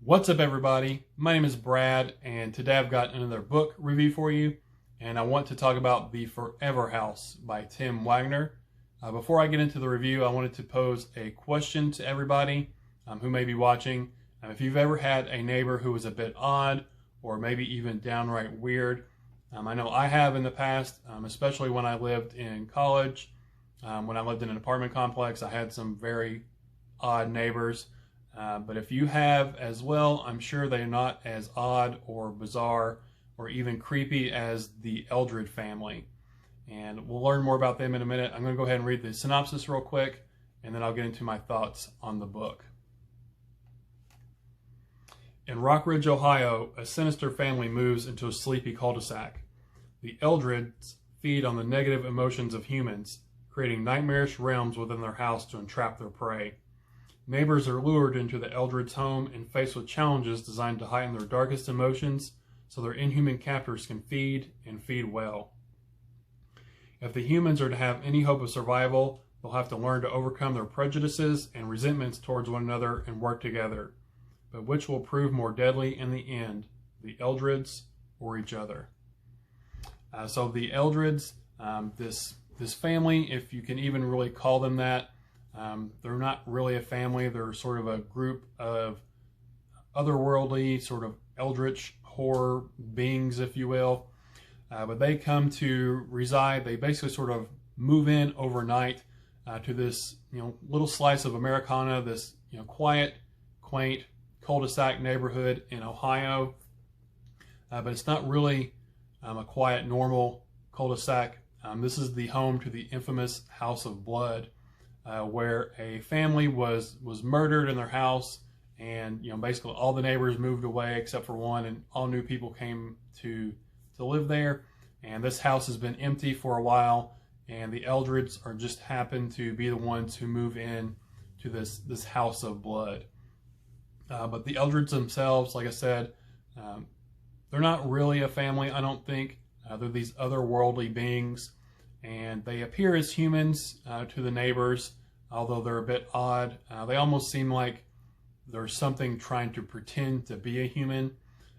What's up, everybody? My name is Brad, and today I've got another book review for you, and I want to talk about The Forever House by Tim Waggoner. Before I get into the review, I wanted to pose a question to everybody who may be watching. If you've ever had a neighbor who was a bit odd or maybe even downright weird, I know I have in the past, especially when I lived in college. When I lived in an apartment complex, I had some very odd neighbors. But if you have as well, I'm sure they're not as odd or bizarre or even creepy as the Eldred family. And we'll learn more about them in a minute. I'm going to go ahead and read the synopsis real quick, and then I'll get into my thoughts on the book. In Rockridge, Ohio, a sinister family moves into a sleepy cul-de-sac. The Eldreds feed on the negative emotions of humans, creating nightmarish realms within their house to entrap their prey. Neighbors are lured into the Eldred's home and faced with challenges designed to heighten their darkest emotions so their inhuman captors can feed and feed well. If the humans are to have any hope of survival, they'll have to learn to overcome their prejudices and resentments towards one another and work together. But which will prove more deadly in the end, the Eldreds or each other? So the Eldreds, this family, if you can even really call them that, they're not really a family. They're sort of a group of otherworldly, sort of eldritch horror beings, if you will. But they come to reside. They basically sort of move in overnight to this, little slice of Americana, this, quiet, quaint cul-de-sac neighborhood in Ohio. But it's not really a quiet, normal cul-de-sac. This is the home to the infamous House of Blood. Where a family was murdered in their house, and basically all the neighbors moved away except for one, and all new people came to live there. And this house has been empty for a while, and the Eldreds are just happen to be the ones who move in to this House of Blood. But the Eldreds themselves, like I said, they're not really a family, I don't think. They're these otherworldly beings, and they appear as humans to the neighbors, although they're a bit odd. They almost seem like there's something trying to pretend to be a human.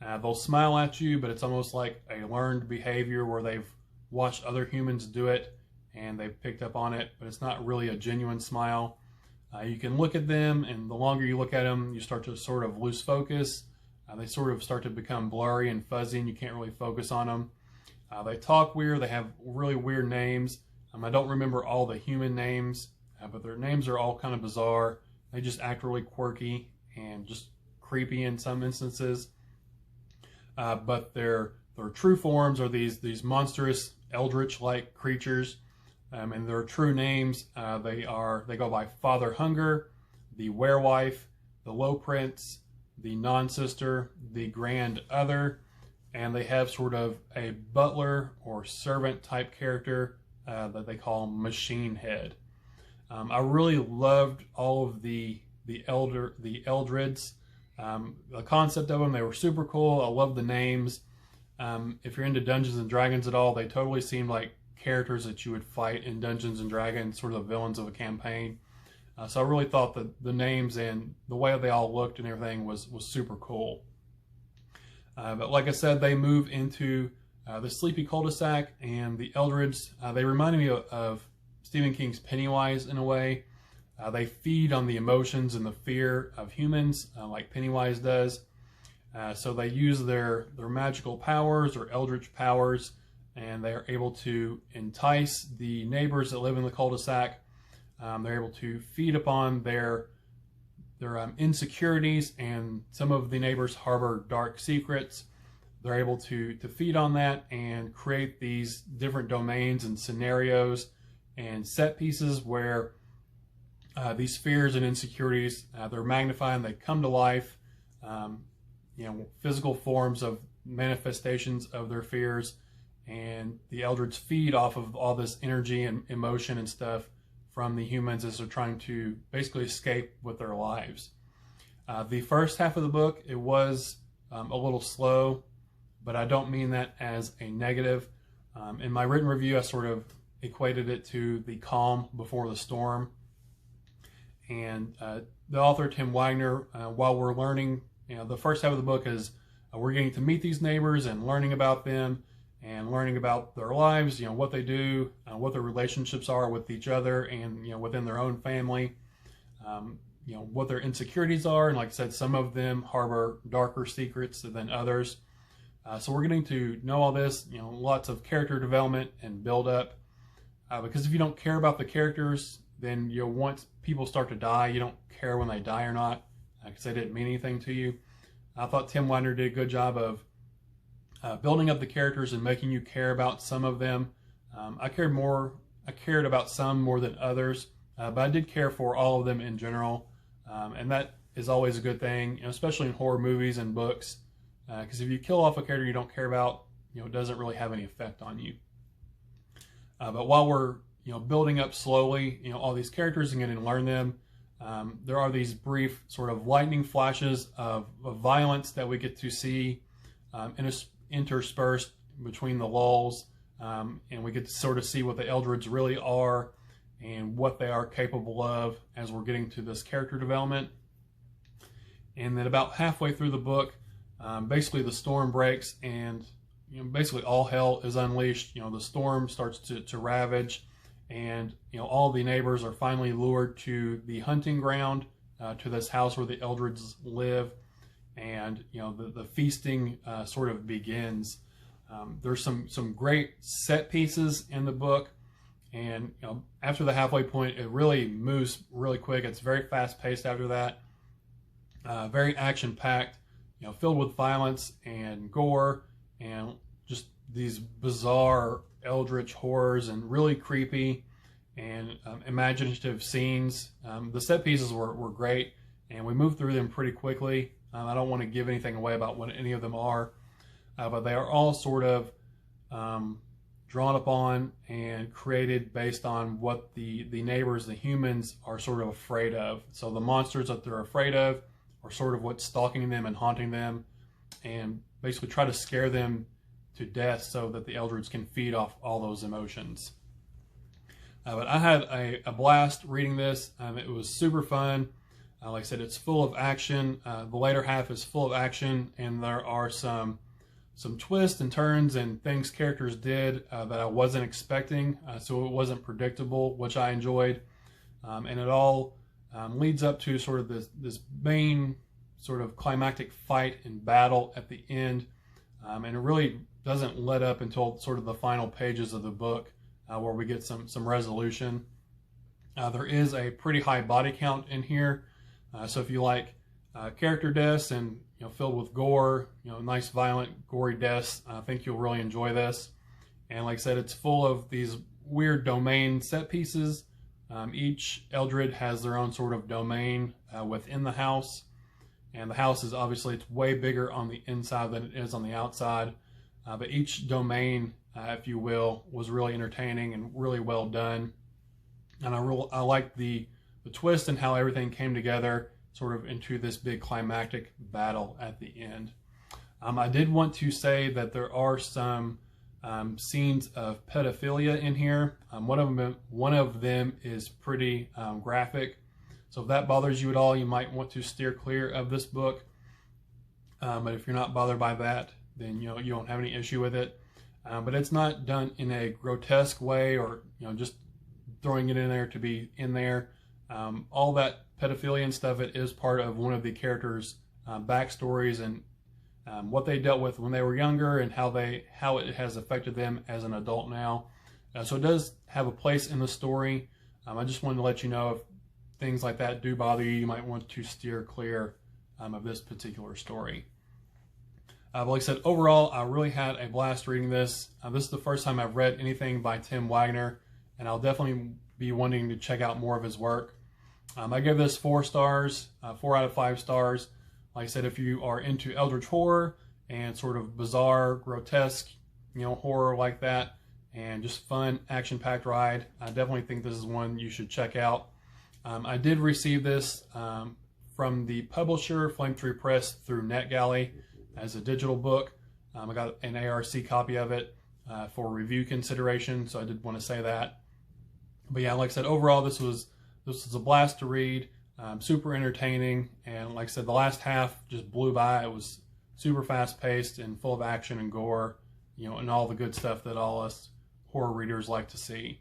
They'll smile at you, but it's almost like a learned behavior where they've watched other humans do it and they've picked up on it, but it's not really a genuine smile. You can look at them, and the longer you look at them, you start to sort of lose focus. They sort of start to become blurry and fuzzy, and you can't really focus on them. They talk weird. They have really weird names. I don't remember all the human names, but their names are all kind of bizarre. They just act really quirky and just creepy in some instances. But their true forms are these monstrous eldritch-like creatures, and their true names they go by Father Hunger, the Werewife, the Low Prince, the Non-Sister, the Grand Other. And they have sort of a butler or servant type character that they call Machine Head. I really loved all of the Eldreds. The concept of them, they were super cool. I love the names. If you're into Dungeons and Dragons at all, they totally seemed like characters that you would fight in Dungeons and Dragons, sort of the villains of a campaign. So I really thought that the names and the way they all looked and everything was super cool. But like I said, they move into the sleepy cul-de-sac, and the Eldreds, they reminded me of Stephen King's Pennywise in a way. They feed on the emotions and the fear of humans, like Pennywise does. So they use their magical powers or eldritch powers, and they are able to entice the neighbors that live in the cul-de-sac. They're able to feed upon their insecurities, and some of the neighbors harbor dark secrets. They're able to feed on that and create these different domains and scenarios and set pieces where these fears and insecurities, they're magnified and they come to life. Physical forms of manifestations of their fears, and the Eldreds feed off of all this energy and emotion and stuff from the humans as they're trying to basically escape with their lives. The first half of the book, it was a little slow, but I don't mean that as a negative. In my written review, I sort of equated it to the calm before the storm. And the author, Tim Waggoner, while we're learning the first half of the book is we're getting to meet these neighbors and learning about them and learning about their lives, what they do, what their relationships are with each other and, within their own family, what their insecurities are. And like I said, some of them harbor darker secrets than others. So we're getting to know all this, lots of character development and build up. Because if you don't care about the characters, then once people start to die, you don't care when they die or not, because they didn't mean anything to you. I thought Tim Waggoner did a good job of building up the characters and making you care about some of them. I cared about some more than others, but I did care for all of them in general. And that is always a good thing, especially in horror movies and books, because if you kill off a character you don't care about, it doesn't really have any effect on you. But while we're building up slowly, all these characters and getting to learn them, there are these brief sort of lightning flashes of violence that we get to see interspersed between the lulls, and we get to sort of see what the Eldreds really are and what they are capable of as we're getting to this character development. And then about halfway through the book, basically the storm breaks and basically all hell is unleashed. The storm starts to ravage, and all the neighbors are finally lured to the hunting ground, to this house where the Eldreds live, and the feasting sort of begins. There's some great set pieces in the book, and after the halfway point it really moves really quick. It's very fast paced after that, very action packed, filled with violence and gore and just these bizarre eldritch horrors and really creepy and imaginative scenes. The set pieces were great, and we moved through them pretty quickly. I don't want to give anything away about what any of them are, but they are all sort of drawn upon and created based on what the neighbors, the humans, are sort of afraid of. So the monsters that they're afraid of are sort of what's stalking them and haunting them, and basically try to scare them to death so that the Eldreds can feed off all those emotions. But I had a blast reading this. It was super fun. Like I said, it's full of action. The later half is full of action, and there are some twists and turns and things characters did that I wasn't expecting, so it wasn't predictable, which I enjoyed. And it all leads up to sort of this main sort of climactic fight and battle at the end, and it really doesn't let up until sort of the final pages of the book, where we get some resolution. There is a pretty high body count in here, so if you like character deaths and filled with gore, nice violent gory deaths, I think you'll really enjoy this. And like I said, it's full of these weird domain set pieces. Each Eldred has their own sort of domain within the house, and the house is obviously, it's way bigger on the inside than it is on the outside, but each domain, if you will, was really entertaining and really well done. And I like the twist and how everything came together sort of into this big climactic battle at the end. I did want to say that there are some scenes of pedophilia in here. One of them is pretty graphic, so if that bothers you at all, you might want to steer clear of this book. But if you're not bothered by that, then you don't have any issue with it. But it's not done in a grotesque way, or just throwing it in there to be in there. All that pedophilia and stuff, it is part of one of the characters' backstories and what they dealt with when they were younger, and how it has affected them as an adult now. So it does have a place in the story. I just wanted to let you know if things like that do bother you, you might want to steer clear of this particular story. But like I said, overall, I really had a blast reading this. This is the first time I've read anything by Tim Waggoner, and I'll definitely be wanting to check out more of his work. I give this 4 stars, 4 out of 5 stars. Like I said, if you are into eldritch horror and sort of bizarre, grotesque, horror like that, and just fun, action-packed ride, I definitely think this is one you should check out. I did receive this from the publisher, Flame 3 Press, through NetGalley as a digital book. I got an ARC copy of it for review consideration, so I did want to say that. But yeah, like I said, overall, this was a blast to read. Super entertaining, and like I said, the last half just blew by. It was super fast paced and full of action and gore, and all the good stuff that all us horror readers like to see.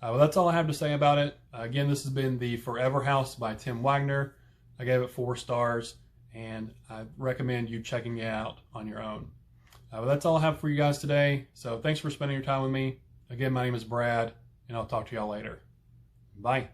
Well, that's all I have to say about it. Again, this has been The Forever House by Tim Waggoner. I gave it 4 stars, and I recommend you checking it out on your own. Well, that's all I have for you guys today. So thanks for spending your time with me. Again, my name is Brad, and I'll talk to y'all later. Bye.